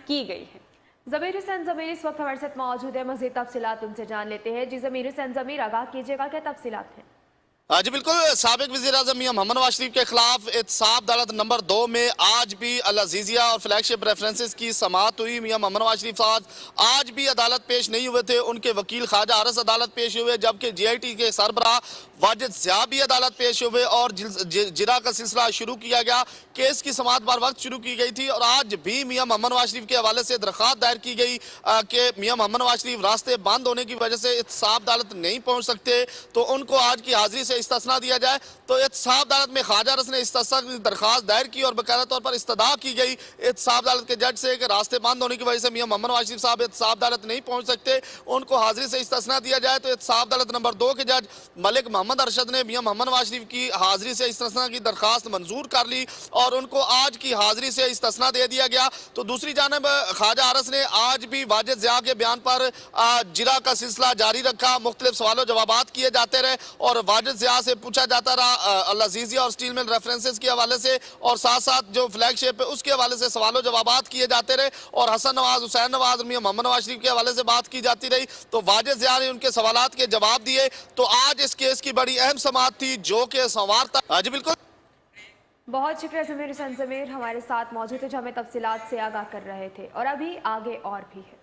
की गई है। ज़मीर हुसैन ज़मीर इस वक्त हमारे साथ मौजूद है, मज़ीद तफसीलात उनसे जान लेते हैं। जी ज़मीर हुसैन ज़मीर, आगाह कीजिएगा, क्या तफसीलात हैं? जी बिल्कुल, साबिक वज़ीर-ए-आज़म मियां मोहम्मद नवाज शरीफ के खिलाफ एहतसाब अदालत नंबर 2 में आज भी अल-अज़ीज़िया और फ्लैगशिप रेफरेंसेस की समाअत हुई। मियां मोहम्मद नवाज शरीफ साहब आज भी अदालत पेश नहीं हुए थे। उनके वकील ख्वाजा आरस अदालत पेश हुए, जबकि GIT के सरबराह वाजिद ज़िया भी अदालत पेश हुए और जिरा का सिलसिला शुरू किया गया। केस की समाअत बर वक्त शुरू की गई थी और आज भी मियां मोहम्मद नवाज शरीफ के हवाले से दरख्वास्त दायर की गई कि मियां मोहम्मद नवाज शरीफ रास्ते बंद होने की वजह से एहतसाब अदालत नहीं पहुँच सकते, तो उनको आज की हाजिरी से इस्तिस्ना दिया जाए। तो एहतसाब अदालत में ख्वाजा अरस ने इस्तिस्ना की दरख्वास्त दायर की और बाकायदा तौर पर इस्तदा की गई एहतसाब अदालत के जज से कि रास्ते बंद होने की वजह से मियां मोहम्मद नवाज शरीफ साहब एहतसाब अदालत नहीं पहुंच सकते, उनको हाजिरी से इस्तिस्ना दिया जाए। तो एहतसाब अदालत नंबर 2 के जज मलिक मोहम्मद अरशद ने मियां मोहम्मद नवाज शरीफ की हाजिरी से इस्तिस्ना की दरख्वास्त मंजूर कर ली और उनको आज की हाजिरी से इस्तिस्ना दे दिया गया। तो दूसरी जानब ख्वाजा अरस ने आज भी वाजिद ज़िया के बयान पर जिरा का सिलसिला जारी रखा। मुख्तलिफ सवालों जवाबात किए जाते रहे और वाजिद ज़िया से पूछा जाता रहा अल-अज़ीज़िया और स्टील मिल रेफरेंसेस के हवाले से, और साथ साथ जो फ्लैगशिप है उसके हवाले से सवालों जवाबात किए जाते रहे और हसन नवाज, हुसैन नवाज, मियां मोहम्मद नवाज शरीफ के हवाले से बात की जाती रही। तो वाजिद ज़िया ने उनके सवालात के जवाब दिए। तो आज इस केस की बड़ी अहम समाअत थी जो कि सोमवार तक। जी बिल्कुल, बहुत शुक्रिया ज़मीर हुसैन ज़मीर, हमारे साथ मौजूद है, जो हमें तफसीलात से आगाह कर रहे थे। और अभी आगे और भी है।